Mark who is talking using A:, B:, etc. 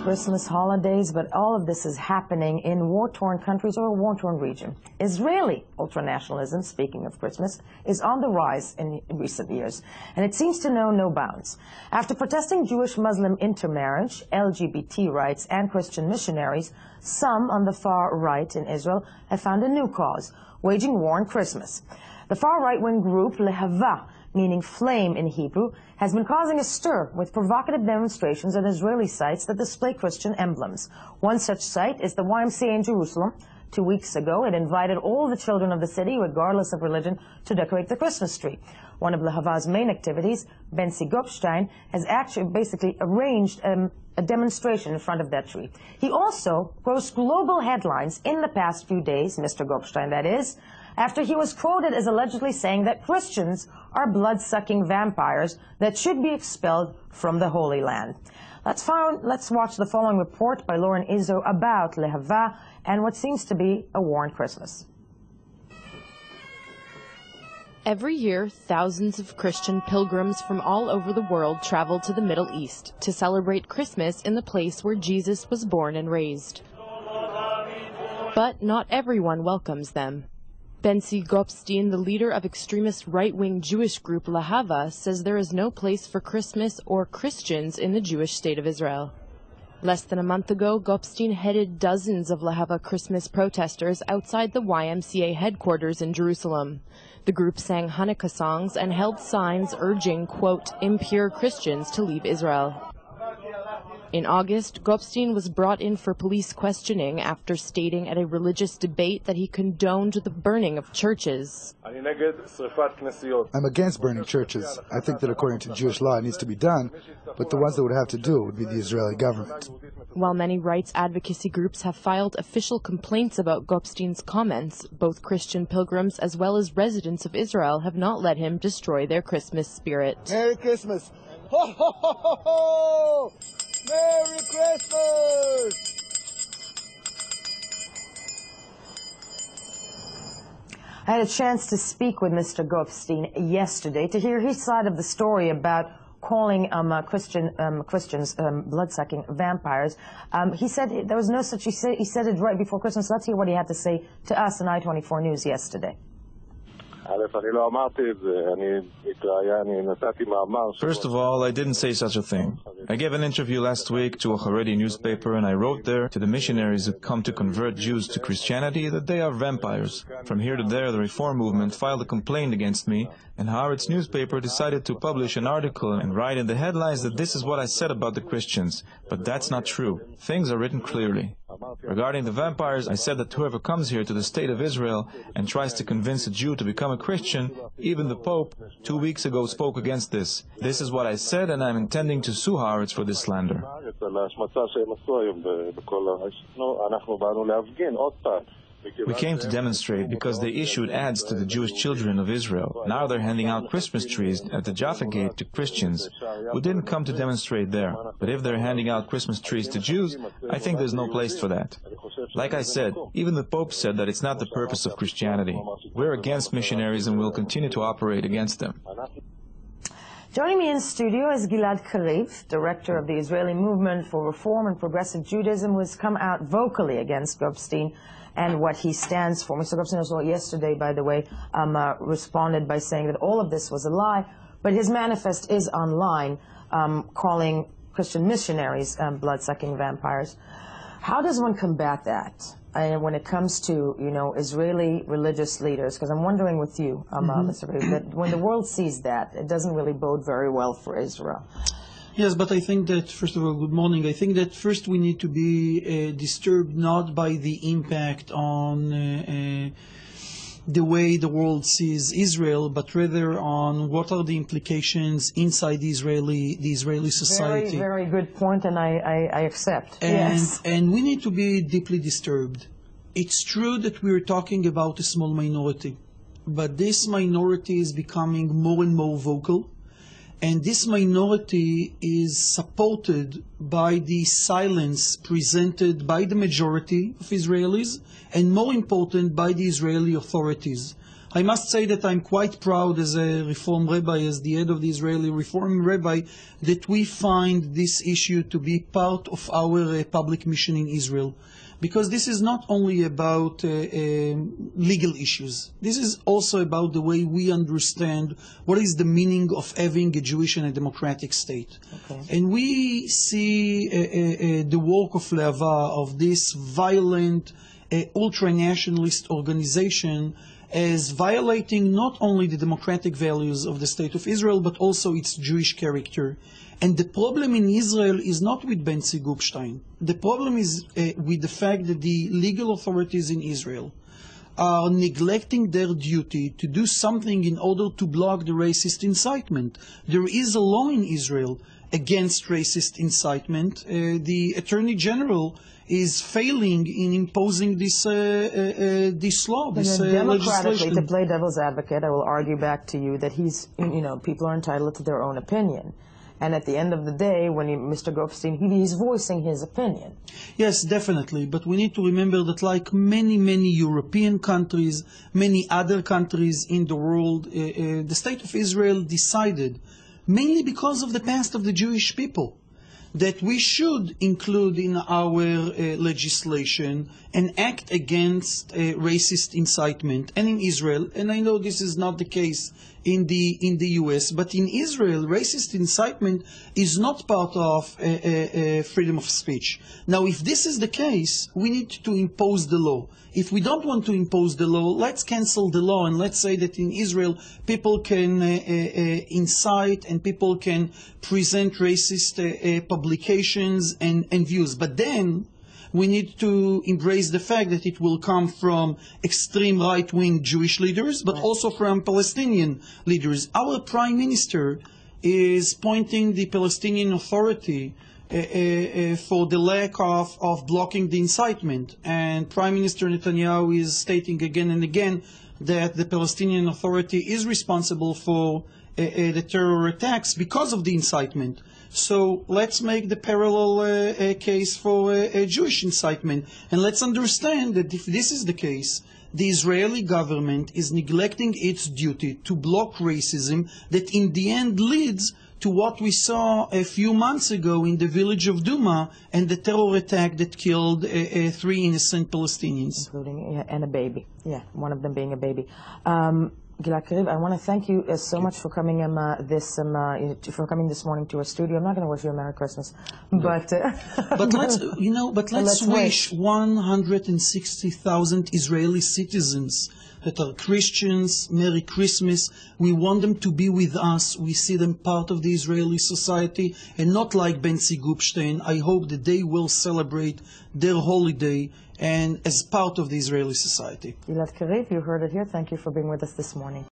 A: Christmas holidays, but all of this is happening in war-torn countries or a war-torn region. Israeli ultranationalism, speaking of Christmas, is on the rise in recent years, and it seems to know no bounds. After protesting Jewish-Muslim intermarriage, LGBT rights, and Christian missionaries, some on the far right in Israel have found a new cause, waging war on Christmas. The far right-wing group Lehava, meaning flame in Hebrew, has been causing a stir with provocative demonstrations at Israeli sites that display Christian emblems. One such site is the YMCA in Jerusalem. 2 weeks ago, it invited all the children of the city, regardless of religion, to decorate the Christmas tree. One of Lehava's main activities, Benzi Gopstein, has actually basically arranged a demonstration in front of that tree. He also grossed global headlines in the past few days, Mr. Gopstein that is, after he was quoted as allegedly saying that Christians are blood-sucking vampires that should be expelled from the Holy Land. Let's watch the following report by Lauren Izzo about Lehava and what seems to be a war on Christmas.
B: Every year, thousands of Christian pilgrims from all over the world travel to the Middle East to celebrate Christmas in the place where Jesus was born and raised. But not everyone welcomes them. Benzi Gopstein, the leader of extremist right-wing Jewish group Lehava, says there is no place for Christmas or Christians in the Jewish state of Israel. Less than a month ago, Gopstein headed dozens of Lehava Christmas protesters outside the YMCA headquarters in Jerusalem. The group sang Hanukkah songs and held signs urging, quote, impure Christians to leave Israel. In August, Gopstein was brought in for police questioning after stating at a religious debate that he condoned the burning of churches.
C: I'm against burning churches. I think that according to Jewish law it needs to be done, but the ones that would have to do it would be the Israeli government.
B: While many rights advocacy groups have filed official complaints about Gopstein's comments, both Christian pilgrims as well as residents of Israel have not let him destroy their Christmas spirit.
C: Merry Christmas! Ho, ho, ho, ho, ho! Merry Christmas!
A: I had a chance to speak with Mr. Gopstein yesterday to hear his side of the story about calling Christians blood-sucking vampires. He said there was no such, he said it right before Christmas. Let's hear what he had to say to us in i24 News yesterday.
D: First of all, I didn't say such a thing. I gave an interview last week to a Haredi newspaper, and I wrote there to the missionaries that come to convert Jews to Christianity that they are vampires. From here to there, the Reform movement filed a complaint against me, and Haaretz newspaper decided to publish an article and write in the headlines that this is what I said about the Christians. But that's not true. Things are written clearly. Regarding the vampires, I said that whoever comes here to the state of Israel and tries to convince a Jew to become a Christian, even the Pope, 2 weeks ago spoke against this. This is what I said, and I'm intending to sue Haaretz for this slander. We came to demonstrate because they issued ads to the Jewish children of Israel. Now they're handing out Christmas trees at the Jaffa Gate to Christians. We didn't come to demonstrate there. But if they're handing out Christmas trees to Jews, I think there's no place for that. Like I said, even the Pope said that it's not the purpose of Christianity. We're against missionaries and we'll continue to operate against them.
A: Joining me in studio is Gilad Kariv, director of the Israeli Movement for Reform and Progressive Judaism, who has come out vocally against Gopstein and what he stands for. Mr. Gopstein also yesterday, by the way, responded by saying that all of this was a lie, but his manifest is online, calling Christian missionaries blood-sucking vampires. How does one combat that when it comes to, Israeli religious leaders? Because I'm wondering with you, Mr. Kariv, that when the world sees that, it doesn't really bode very well for Israel.
E: Yes, but I think that, first of all, good morning. I think that first we need to be disturbed not by the impact on the way the world sees Israel, but rather on what are the implications inside the Israeli society.
A: Very, very good point, and I accept.
E: And we need to be deeply disturbed. It's true that we're talking about a small minority, but this minority is becoming more and more vocal. And this minority is supported by the silence presented by the majority of Israelis, and more important, by the Israeli authorities. I must say that I'm quite proud as a Reform rabbi, as the head of the Israeli Reform rabbi, that we find this issue to be part of our public mission in Israel. Because this is not only about legal issues. This is also about the way we understand what is the meaning of having a Jewish and a democratic state. Okay. And we see the work of Leava, of this violent, ultranationalist organization, as violating not only the democratic values of the State of Israel, but also its Jewish character. And the problem in Israel is not with Bentzi Gupstein. The problem is with the fact that the legal authorities in Israel are neglecting their duty to do something in order to block the racist incitement. There is a law in Israel against racist incitement. The Attorney General is failing in imposing this law, this
A: democratically,
E: legislation.
A: to play devil's advocate, I will argue back to you that people are entitled to their own opinion. And at the end of the day, when Mr. Gopstein, he's voicing his opinion.
E: Yes, definitely. But we need to remember that like many, many European countries, many other countries in the world, the State of Israel decided, mainly because of the past of the Jewish people, that we should include in our legislation an act against racist incitement. And in Israel, and I know this is not the case in the US, but in Israel, racist incitement is not part of freedom of speech. Now, if this is the case, we need to impose the law. If we don't want to impose the law, let's cancel the law and let's say that in Israel people can incite and people can present racist publications and views. But then we need to embrace the fact that it will come from extreme right-wing Jewish leaders, but also from Palestinian leaders. Our Prime Minister is pointing the Palestinian Authority for the lack of blocking the incitement. And Prime Minister Netanyahu is stating again and again that the Palestinian Authority is responsible for the terror attacks because of the incitement. So let's make the parallel case for Jewish incitement. And let's understand that if this is the case, the Israeli government is neglecting its duty to block racism that in the end leads to what we saw a few months ago in the village of Duma and the terror attack that killed 3 innocent Palestinians.
A: Including, and a baby. Yeah, one of them being a baby. Gilad Kariv, I want to thank you so much for coming this morning to our studio. I'm not going to wish you a Merry Christmas, but let's wish 160,000 Israeli citizens that are Christians Merry Christmas. We want them to be with us. We see them part of the Israeli society and not like Bentzi Gupstein. I hope that they will celebrate their holiday and as part of the Israeli society. Gilad Kariv, you heard it here. Thank you for being with us this morning.